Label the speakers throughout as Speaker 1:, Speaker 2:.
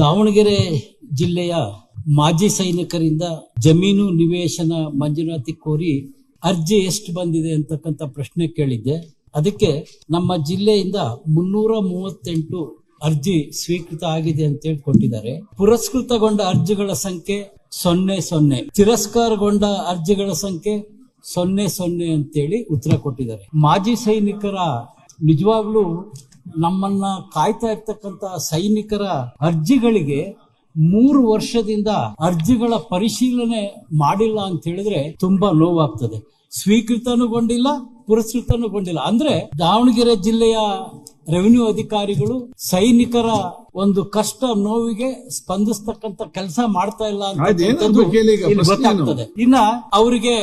Speaker 1: ದಾವಣಗೆರೆ ಜಿಲ್ಲೆಯ ಮಾಜಿ ಸೈನಿಕರಿಂದ ಜಮೀನು ನಿವೇಶನ ಮಂಜೂರಾತಿ ಕೋರಿ ಅರ್ಜಿ ಎಷ್ಟು ಬಂದಿದೆ ಅಂತಕ್ಕಂಥ ಪ್ರಶ್ನೆ ಕೇಳಿದ್ದೆ. ಅದಕ್ಕೆ ನಮ್ಮ ಜಿಲ್ಲೆಯಿಂದ 338 ಅರ್ಜಿ ಸ್ವೀಕೃತ ಆಗಿದೆ ಅಂತ ಹೇಳಿ ಕೊಟ್ಟಿದ್ದಾರೆ. ಪುರಸ್ಕೃತಗೊಂಡ ಅರ್ಜಿಗಳ ಸಂಖ್ಯೆ 00, ತಿರಸ್ಕಾರಗೊಂಡ ಅರ್ಜಿಗಳ ಸಂಖ್ಯೆ 00 ಅಂತೇಳಿ ಉತ್ತರ ಕೊಟ್ಟಿದ್ದಾರೆ. ಮಾಜಿ ಸೈನಿಕರ ನಿಜವಾಗ್ಲೂ ನಮ್ಮನ್ನ ಕಾಯ್ತಾ ಇರ್ತಕ್ಕಂತ ಸೈನಿಕರ ಅರ್ಜಿಗಳಿಗೆ 3 ವರ್ಷದಿಂದ ಅರ್ಜಿಗಳ ಪರಿಶೀಲನೆ ಮಾಡಿಲ್ಲ ಅಂತ ಹೇಳಿದ್ರೆ ತುಂಬಾ ನೋವಾಗ್ತದೆ. ಸ್ವೀಕೃತನೂಗೊಂಡಿಲ್ಲ, ಪುರಸ್ಕೃತನೂಗೊಂಡಿಲ್ಲ. ಅಂದ್ರೆ ದಾವಣಗೆರೆ ಜಿಲ್ಲೆಯ ರೆವಿನ್ಯೂ ಅಧಿಕಾರಿಗಳು ಸೈನಿಕರ ಒಂದು ಕಷ್ಟ ನೋವಿಗೆ ಸ್ಪಂದಿಸ್ತಕ್ಕಂತ ಕೆಲಸ ಮಾಡ್ತಾ ಇಲ್ಲ ಅಂತ ಗೊತ್ತಾಗ್ತದೆ. ಇನ್ನ ಅವರಿಗೆ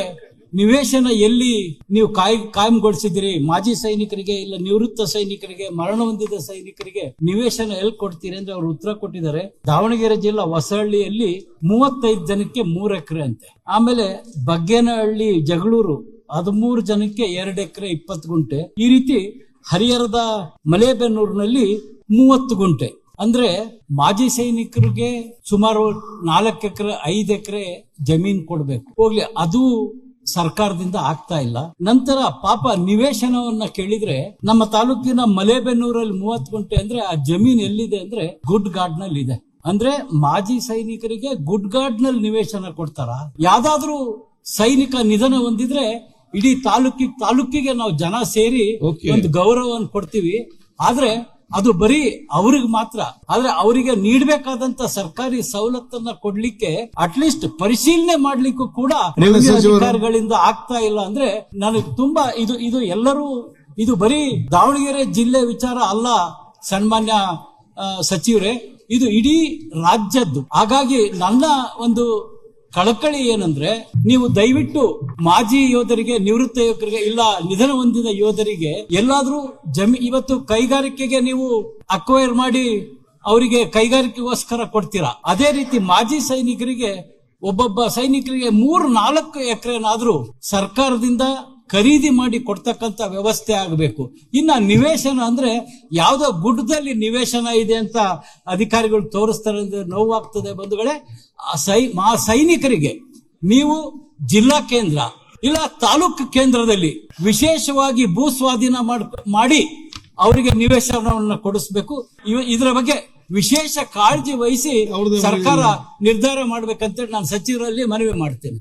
Speaker 1: ನಿವೇಶನ ಎಲ್ಲಿ ನೀವು ಕಾಯಂಗೊಳಿಸಿದಿರಿ, ಮಾಜಿ ಸೈನಿಕರಿಗೆ ಇಲ್ಲ ನಿವೃತ್ತ ಸೈನಿಕರಿಗೆ, ಮರಣ ಹೊಂದಿದ ಸೈನಿಕರಿಗೆ ನಿವೇಶನ ಎಲ್ಲಿ ಕೊಡ್ತೀರಿ ಅಂದ್ರೆ ಅವರು ಉತ್ತರ ಕೊಟ್ಟಿದ್ದಾರೆ. ದಾವಣಗೆರೆ ಜಿಲ್ಲಾ ಹೊಸಹಳ್ಳಿಯಲ್ಲಿ 35 ಜನಕ್ಕೆ 3 ಎಕರೆ ಅಂತೆ. ಆಮೇಲೆ ಬಗ್ಗೇನಹಳ್ಳಿ ಜಗಳೂರು 13 ಜನಕ್ಕೆ 2 ಎಕರೆ 20 ಗುಂಟೆ. ಈ ರೀತಿ ಹರಿಹರದ ಮಲೇಬೆನ್ನೂರಿನಲ್ಲಿ 30 ಗುಂಟೆ. ಅಂದ್ರೆ ಮಾಜಿ ಸೈನಿಕರಿಗೆ ಸುಮಾರು 4 ಎಕರೆ 5 ಎಕರೆ ಜಮೀನ್ ಕೊಡ್ಬೇಕು. ಹೋಗ್ಲಿ, ಅದು ಸರ್ಕಾರದಿಂದ ಆಗ್ತಾ ಇಲ್ಲ. ನಂತರ ಪಾಪ ನಿವೇಶನವನ್ನ ಕೇಳಿದ್ರೆ ನಮ್ಮ ತಾಲೂಕಿನ ಮಲೇಬೆನ್ನೂರಲ್ಲಿ 30 ಗುಂಟೆ ಅಂದ್ರೆ ಆ ಜಮೀನ್ ಎಲ್ಲಿದೆ ಅಂದ್ರೆ ಗುಡ್ ಗಾರ್ಡ್ ನಲ್ಲಿ ಇದೆ. ಅಂದ್ರೆ ಮಾಜಿ ಸೈನಿಕರಿಗೆ ಗುಡ್ ಗಾರ್ಡ್ ನಲ್ಲಿ ನಿವೇಶನ ಕೊಡ್ತಾರ? ಯಾವ್ದಾದ್ರೂ ಸೈನಿಕ ನಿಧನ ಹೊಂದಿದ್ರೆ ಇಡೀ ತಾಲೂಕಿಗೆ ನಾವು ಜನ ಸೇರಿ ಒಂದು ಗೌರವವನ್ನು ಕೊಡ್ತೀವಿ. ಆದ್ರೆ ಅದು ಬರೀ ಅವ್ರಿಗೆ ಮಾತ್ರ. ಆದ್ರೆ ಅವರಿಗೆ ನೀಡಬೇಕಾದಂತ ಸರ್ಕಾರಿ ಸವಲತ್ತನ್ನ ಕೊಡ್ಲಿಕ್ಕೆ ಅಟ್ಲೀಸ್ಟ್ ಪರಿಶೀಲನೆ ಮಾಡ್ಲಿಕ್ಕೂ ಕೂಡ ಅಧಿಕಾರಿಗಳಿಂದ ಆಗ್ತಾ ಇಲ್ಲ. ಅಂದ್ರೆ ನನಗೆ ತುಂಬಾ ಇದು ಎಲ್ಲರೂ, ಇದು ಬರೀ ದಾವಣಗೆರೆ ಜಿಲ್ಲೆ ವಿಚಾರ ಅಲ್ಲ ಸನ್ಮಾನ್ಯ ಸಚಿವರೇ, ಇದು ಇಡೀ ರಾಜ್ಯದ್ದು. ಹಾಗಾಗಿ ನನ್ನ ಒಂದು ಕಳಕಳಿ ಏನಂದ್ರೆ, ನೀವು ದಯವಿಟ್ಟು ಮಾಜಿ ಯೋಧರಿಗೆ, ನಿವೃತ್ತ ಯೋಧರಿಗೆ, ಇಲ್ಲ ನಿಧನ ಹೊಂದಿದ ಯೋಧರಿಗೆ ಎಲ್ಲಾದ್ರೂ ಇವತ್ತು ಕೈಗಾರಿಕೆಗೆ ನೀವು ಅಕ್ವೈರ್ ಮಾಡಿ ಅವರಿಗೆ ಕೈಗಾರಿಕೆಗೋಸ್ಕರ ಕೊಡ್ತೀರಾ. ಅದೇ ರೀತಿ ಮಾಜಿ ಸೈನಿಕರಿಗೆ, ಒಬ್ಬೊಬ್ಬ ಸೈನಿಕರಿಗೆ 3-4 ಎಕರೆನಾದ್ರೂ ಸರ್ಕಾರದಿಂದ ಖರೀದಿ ಮಾಡಿ ಕೊಡ್ತಕ್ಕಂತ ವ್ಯವಸ್ಥೆ ಆಗಬೇಕು. ಇನ್ನ ನಿವೇಶನ ಅಂದ್ರೆ ಯಾವ್ದೋ ಗುಡ್ಡದಲ್ಲಿ ನಿವೇಶನ ಇದೆ ಅಂತ ಅಧಿಕಾರಿಗಳು ತೋರಿಸ್ತಾರೆ ಅಂದ್ರೆ ನೋವಾಗ್ತದೆ ಬಂಧುಗಳೇ. ಸೈನಿಕರಿಗೆ ನೀವು ಜಿಲ್ಲಾ ಕೇಂದ್ರ ಇಲ್ಲ ತಾಲೂಕು ಕೇಂದ್ರದಲ್ಲಿ ವಿಶೇಷವಾಗಿ ಭೂ ಸ್ವಾಧೀನ ಮಾಡಿ ಅವರಿಗೆ ನಿವೇಶನವನ್ನು ಕೊಡಿಸಬೇಕು. ಇದರ ಬಗ್ಗೆ ವಿಶೇಷ ಕಾಳಜಿ ವಹಿಸಿ ಸರ್ಕಾರ ನಿರ್ಧಾರ ಮಾಡ್ಬೇಕಂತೇಳಿ ನಾನು ಸಚಿವರಲ್ಲಿ ಮನವಿ ಮಾಡ್ತೇನೆ.